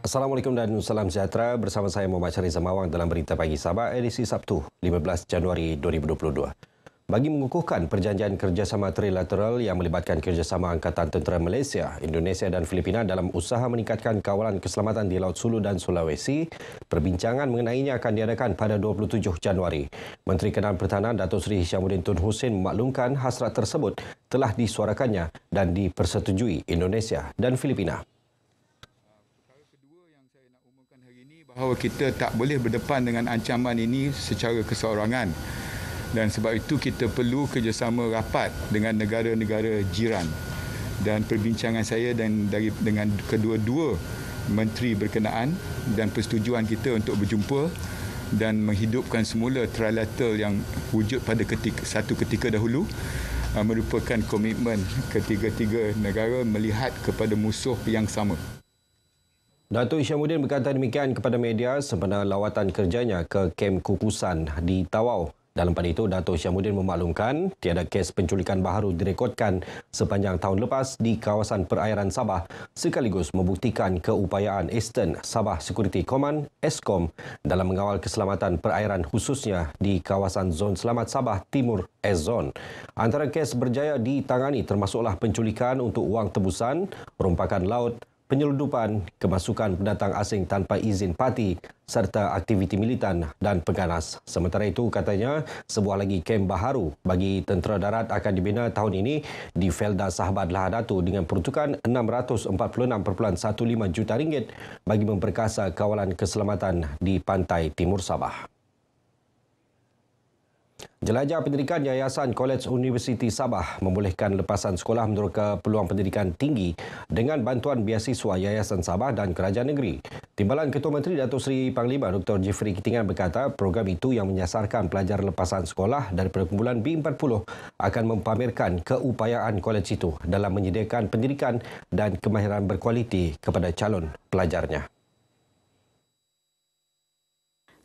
Assalamualaikum dan salam sejahtera. Bersama saya Muhammad Syariza Mawang dalam Berita Pagi Sabah edisi Sabtu 15 Januari 2022. Bagi mengukuhkan perjanjian kerjasama trilateral yang melibatkan kerjasama Angkatan Tentera Malaysia, Indonesia dan Filipina dalam usaha meningkatkan kawalan keselamatan di Laut Sulu dan Sulawesi, perbincangan mengenainya akan diadakan pada 27 Januari. Menteri Kenan Pertahanan Datuk Seri Hishamuddin Tun Hussein memaklumkan hasrat tersebut telah disuarakannya dan dipersetujui Indonesia dan Filipina. Bahawa kita tak boleh berdepan dengan ancaman ini secara keseorangan, dan sebab itu kita perlu kerjasama rapat dengan negara-negara jiran. Dan perbincangan saya dengan kedua-dua menteri berkenaan dan persetujuan kita untuk berjumpa dan menghidupkan semula trilateral yang wujud pada satu ketika dahulu merupakan komitmen ketiga-tiga negara melihat kepada musuh yang sama. Datuk Hishamuddin berkata demikian kepada media sempena lawatan kerjanya ke kem kukusan di Tawau. Dalam pada itu, Datuk Hishamuddin memaklumkan tiada kes penculikan baharu direkodkan sepanjang tahun lepas di kawasan perairan Sabah, sekaligus membuktikan keupayaan Eastern Sabah Security Command (ESCOM) dalam mengawal keselamatan perairan khususnya di kawasan Zon Selamat Sabah Timur (EZON). Antara kes berjaya ditangani termasuklah penculikan untuk wang tebusan, rompakan laut, penyeludupan, kemasukan pendatang asing tanpa izin parti serta aktiviti militan dan pengganas. Sementara itu, katanya sebuah lagi kem baharu bagi tentera darat akan dibina tahun ini di Felda Sahabat Lahadatu dengan peruntukan RM646.15 juta bagi memperkasa kawalan keselamatan di pantai timur Sabah. Jelajah pendidikan Yayasan Kolej Universiti Sabah membolehkan lepasan sekolah meneroka peluang pendidikan tinggi dengan bantuan beasiswa Yayasan Sabah dan Kerajaan Negeri. Timbalan Ketua Menteri Datuk Seri Panglima Dr. Jeffrey Kitingan berkata program itu yang menyasarkan pelajar lepasan sekolah daripada kumpulan B40 akan mempamerkan keupayaan kolej itu dalam menyediakan pendidikan dan kemahiran berkualiti kepada calon pelajarnya.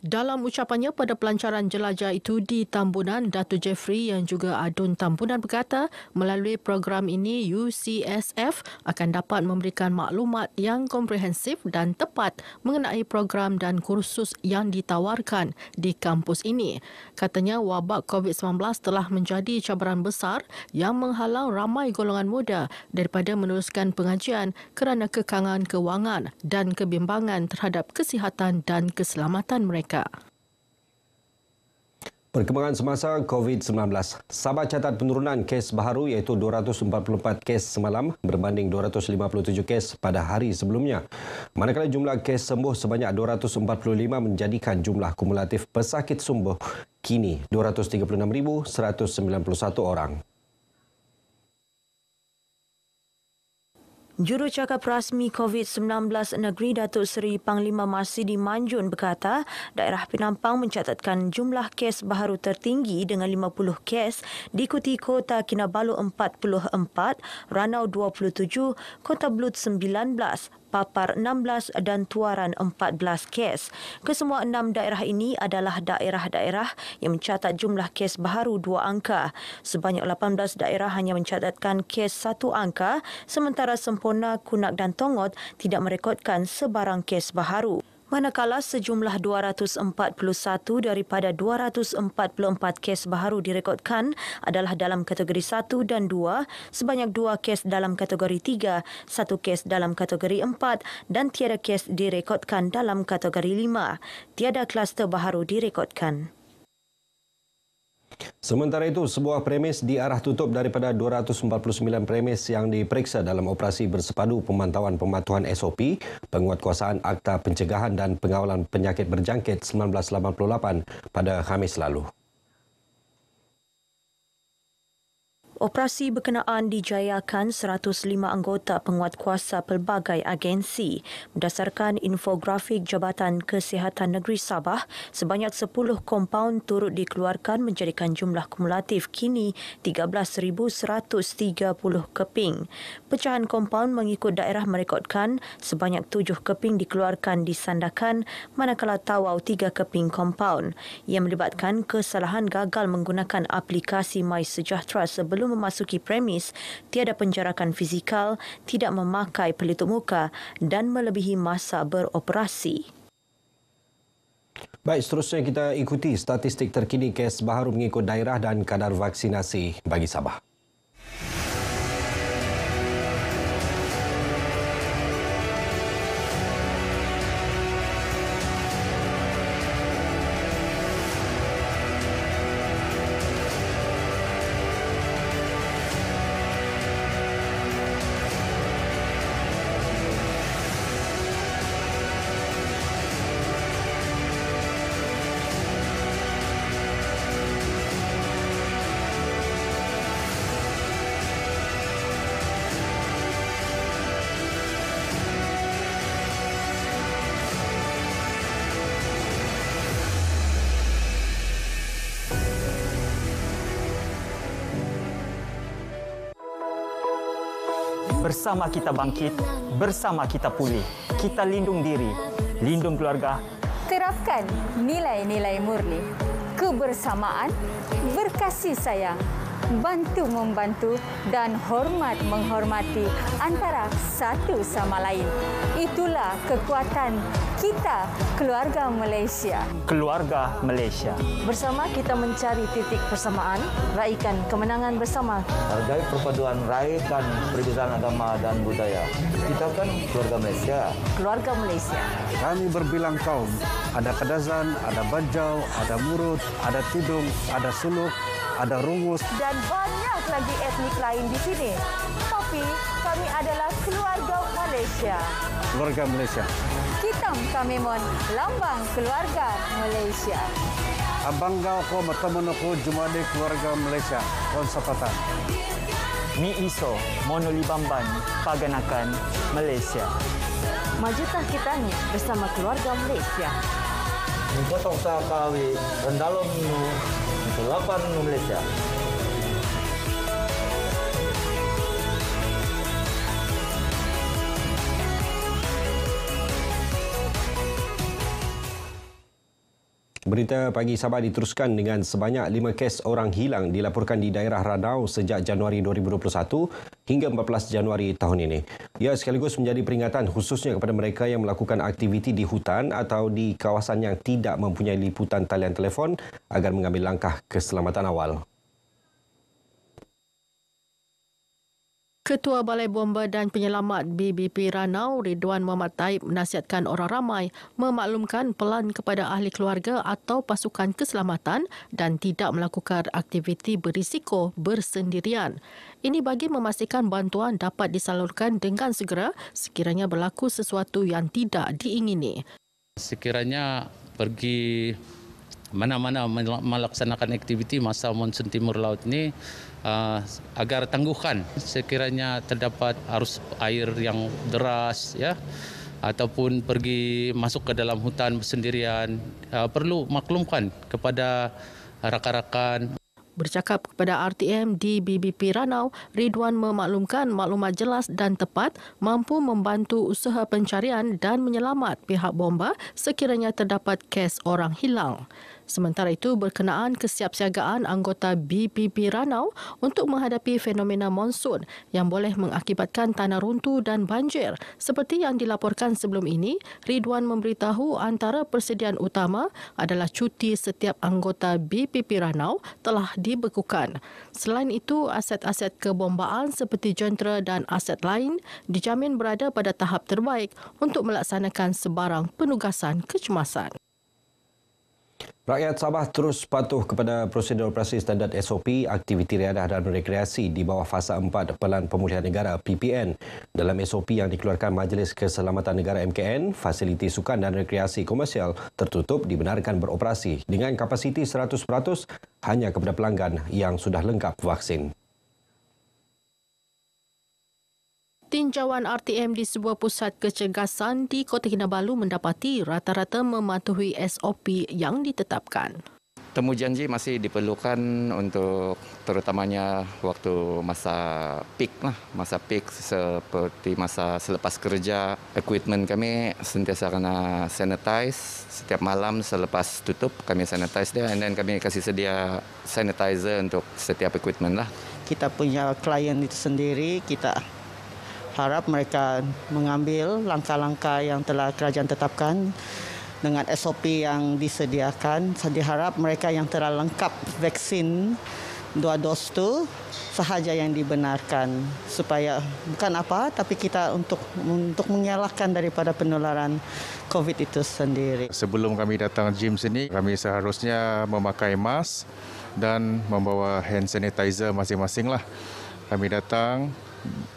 Dalam ucapannya pada pelancaran jelajah itu di Tambunan, Datuk Jeffrey yang juga Adun Tambunan berkata melalui program ini UCSF akan dapat memberikan maklumat yang komprehensif dan tepat mengenai program dan kursus yang ditawarkan di kampus ini. Katanya wabak COVID-19 telah menjadi cabaran besar yang menghalang ramai golongan muda daripada meneruskan pengajian kerana kekangan kewangan dan kebimbangan terhadap kesihatan dan keselamatan mereka. Perkembangan semasa COVID-19. Sabah catat penurunan kes baharu iaitu 244 kes semalam berbanding 257 kes pada hari sebelumnya. Manakala jumlah kes sembuh sebanyak 245 menjadikan jumlah kumulatif pesakit sembuh kini 236,191 orang. Jurucakap rasmi COVID-19 Negeri Datuk Seri Panglima Marsidi Manjun berkata daerah Penampang mencatatkan jumlah kes baharu tertinggi dengan 50 kes, diikuti Kota Kinabalu 44, Ranau 27, Kota Belud 19, Papar 16 dan Tuaran 14 kes. Kesemua 6 daerah ini adalah daerah-daerah yang mencatat jumlah kes baharu 2 angka. Sebanyak 18 daerah hanya mencatatkan kes 1 angka, sementara Sempurna, Kunak dan Tongot tidak merekodkan sebarang kes baharu. Manakala sejumlah 241 daripada 244 kes baharu direkodkan adalah dalam kategori 1 dan 2, sebanyak 2 kes dalam kategori 3, 1 kes dalam kategori 4 dan tiada kes direkodkan dalam kategori 5. Tiada kluster baharu direkodkan. Sementara itu, sebuah premis diarah tutup daripada 249 premis yang diperiksa dalam operasi bersepadu pemantauan pematuhan SOP, penguatkuasaan Akta Pencegahan dan Pengawalan Penyakit Berjangkit 1988 pada Khamis lalu. Operasi berkenaan dijayakan 105 anggota penguatkuasa pelbagai agensi. Berdasarkan infografik Jabatan Kesihatan Negeri Sabah, sebanyak 10 kompaun turut dikeluarkan menjadikan jumlah kumulatif kini 13,130 keping. Pecahan kompaun mengikut daerah merekodkan sebanyak 7 keping dikeluarkan di Sandakan, manakala Tawau 3 keping kompaun. Ia melibatkan kesalahan gagal menggunakan aplikasi MySejahtera sebelum sebelum memasuki premis, tiada penjarakan fizikal, tidak memakai pelitup muka dan melebihi masa beroperasi. Baik, seterusnya kita ikuti statistik terkini kes baharu mengikut daerah dan kadar vaksinasi bagi Sabah. Bersama kita bangkit, bersama kita pulih. Kita lindung diri, lindung keluarga. Terapkan nilai-nilai murni, kebersamaan, berkasih sayang, bantu-membantu dan hormat-menghormati antara satu sama lain. Itulah kekuatan kita, keluarga Malaysia. Keluarga Malaysia. Bersama kita mencari titik persamaan, raikan kemenangan bersama. Hargai perpaduan rai dan perbezaan agama dan budaya. Kita kan keluarga Malaysia. Keluarga Malaysia. Kami berbilang kaum, ada Kadazan, ada Bajau, ada Murut, ada Tidung, ada Suluk, ada Rungus. Dan banyak lagi etnik lain di sini. Tapi kami adalah keluarga Malaysia. Keluarga Malaysia. Hitam Kamemon, lambang keluarga Malaysia. Abanggau ko mataman ako jumadi keluarga Malaysia. Kon Sapatan. Mi iso, monoli bamban, paganakan Malaysia. Majutah kita ni bersama keluarga Malaysia. Potong sa kawi, rendalom nu, selapan nu Malaysia. Berita pagi Sabah diteruskan dengan sebanyak 5 kes orang hilang dilaporkan di daerah Ranau sejak Januari 2021 hingga 14 Januari tahun ini. Ia sekaligus menjadi peringatan khususnya kepada mereka yang melakukan aktiviti di hutan atau di kawasan yang tidak mempunyai liputan talian telefon agar mengambil langkah keselamatan awal. Ketua Balai Bomba dan Penyelamat BBP Ranau, Ridwan Muhammad Taib, menasihatkan orang ramai memaklumkan pelan kepada ahli keluarga atau pasukan keselamatan dan tidak melakukan aktiviti berisiko bersendirian. Ini bagi memastikan bantuan dapat disalurkan dengan segera sekiranya berlaku sesuatu yang tidak diingini. Sekiranya pergi mana-mana melaksanakan aktiviti masa monsun timur laut ini, agar tangguhkan sekiranya terdapat arus air yang deras, ya, ataupun pergi masuk ke dalam hutan bersendirian, perlu maklumkan kepada rakan-rakan. Bercakap kepada RTM di BBP Ranau, Ridwan memaklumkan maklumat jelas dan tepat mampu membantu usaha pencarian dan menyelamat pihak bomba sekiranya terdapat kes orang hilang. Sementara itu, berkenaan kesiapsiagaan anggota BPP Ranau untuk menghadapi fenomena monsun yang boleh mengakibatkan tanah runtuh dan banjir. Seperti yang dilaporkan sebelum ini, Ridwan memberitahu antara persediaan utama adalah cuti setiap anggota BPP Ranau telah dibekukan. Selain itu, aset-aset kebombaan seperti jentera dan aset lain dijamin berada pada tahap terbaik untuk melaksanakan sebarang penugasan kecemasan. Rakyat Sabah terus patuh kepada prosedur operasi standard SOP aktiviti riadah dan rekreasi di bawah fasa 4 Pelan Pemulihan Negara PPN. Dalam SOP yang dikeluarkan Majlis Keselamatan Negara MKN, fasiliti sukan dan rekreasi komersial tertutup dibenarkan beroperasi dengan kapasiti 100% hanya kepada pelanggan yang sudah lengkap vaksin. Tinjauan RTM di sebuah pusat kecergasan di Kota Kinabalu mendapati rata-rata mematuhi SOP yang ditetapkan. Temu janji masih diperlukan untuk terutamanya waktu masa peak masa peak seperti masa selepas kerja. Equipment kami sentiasa kena sanitize setiap malam selepas tutup kami sanitize dia, and then kami kasih sedia sanitizer untuk setiap equipment . kita punya klien itu sendiri, kita harap mereka mengambil langkah-langkah yang telah kerajaan tetapkan dengan SOP yang disediakan. Saya diharap mereka yang telah lengkap vaksin 2 dos itu sahaja yang dibenarkan, supaya bukan apa, tapi kita untuk mengelakkan daripada penularan COVID itu sendiri. Sebelum kami datang gym sini, kami seharusnya memakai mask dan membawa hand sanitizer masing-masing lah. Kami datang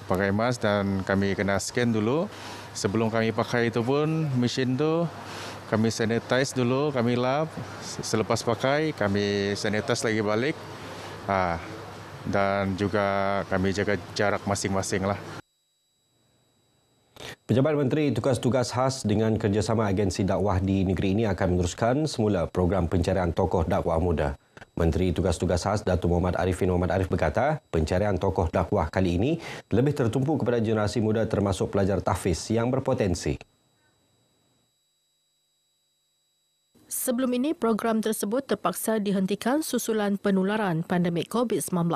pakai mask dan kami kena scan dulu. Sebelum kami pakai itu pun mesin tu kami sanitize dulu, kami lap. Selepas pakai kami sanitize lagi balik. Dan juga kami jaga jarak masing-masing lah. Pejabat Menteri Tugas-Tugas Khas dengan kerjasama agensi dakwah di negeri ini akan meneruskan semula program pencarian tokoh dakwah muda. Menteri Tugas-Tugas Khas Datuk Muhammad Arifin Muhammad Arif berkata, pencarian tokoh dakwah kali ini lebih tertumpu kepada generasi muda termasuk pelajar tahfiz yang berpotensi. Sebelum ini, program tersebut terpaksa dihentikan susulan penularan pandemik COVID-19.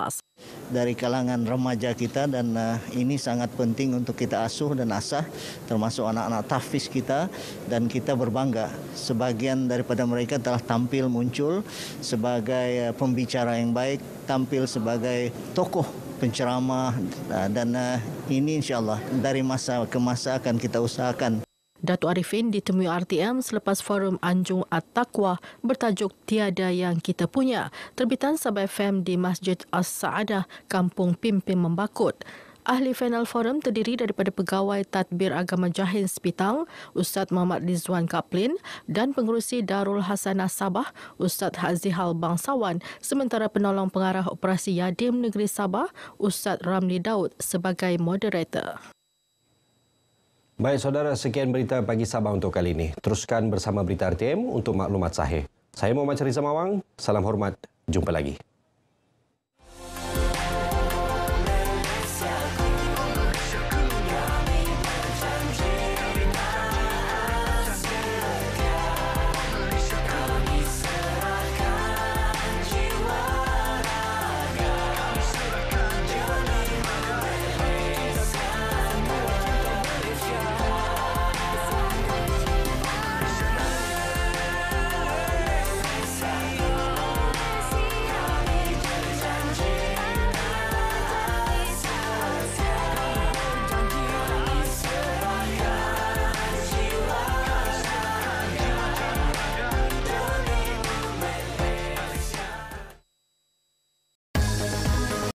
Dari kalangan remaja kita, dan ini sangat penting untuk kita asuh dan asah, termasuk anak-anak tahfiz kita, dan kita berbangga sebagian daripada mereka telah tampil muncul sebagai pembicara yang baik, tampil sebagai tokoh penceramah, dan ini insyaAllah dari masa ke masa akan kita usahakan. Datuk Arifin ditemui RTM selepas forum Anjung At-Taqwa bertajuk Tiada Yang Kita Punya, terbitan Sabah FM di Masjid As-Saadah, Kampung Pimpin Membakut. Ahli panel forum terdiri daripada pegawai Tadbir Agama Jahin Sepitang, Ustaz Muhammad Rizwan Kaplin, dan pengerusi Darul Hasanah Sabah, Ustaz Hazihal Bangsawan, sementara penolong pengarah operasi Yadim Negeri Sabah, Ustaz Ramli Daud sebagai moderator. Baik saudara, sekian berita pagi Sabah untuk kali ini. Teruskan bersama berita RTM untuk maklumat sahih. Saya Muhammad Rizal Mawang, salam hormat, jumpa lagi.